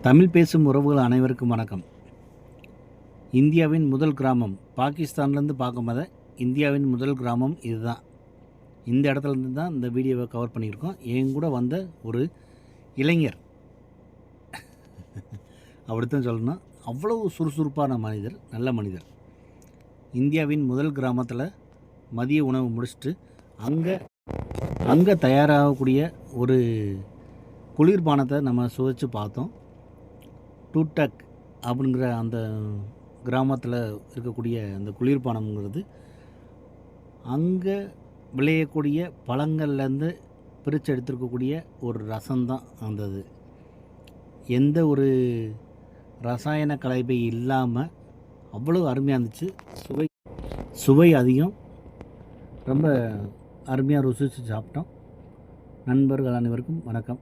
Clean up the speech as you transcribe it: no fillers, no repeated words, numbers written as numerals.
தமிழ் பேசும் உறவுகள் அனைவருக்கும் வணக்கம். இந்தியாவின் முதல் கிராமம் பாகிஸ்தான்லேருந்து பார்க்கும்போது இந்தியாவின் முதல் கிராமம் இதுதான். இந்த இடத்துலேருந்து தான் இந்த வீடியோவை கவர் பண்ணியிருக்கோம். என் கூட வந்த ஒரு இளைஞர் அப்படித்தான் சொல்லணும். அவ்வளவு சுறுசுறுப்பான மனிதர், நல்ல மனிதர். இந்தியாவின் முதல் கிராமத்தில் மதிய உணவு முடிச்சுட்டு அங்கே தயாராகக்கூடிய ஒரு குளிர்பானத்தை நம்ம சுவைச்சு பார்த்தோம். டூட்டக் அப்படிங்கிற அந்த கிராமத்தில் இருக்கக்கூடிய அந்த குளிர்பானம்ங்கிறது அங்கே விளையக்கூடிய பழங்கள்லேருந்து பிரித்து எடுத்துருக்கக்கூடிய ஒரு ரசம்தான் அந்த இது. எந்த ஒரு ரசாயன கலவை இல்லாமல் அவ்வளோ அருமையாக இருந்துச்சு. சுவை அதிகம். ரொம்ப அருமையாக ருசித்து சாப்பிட்டோம். நண்பர்கள் அனைவருக்கும் வணக்கம்.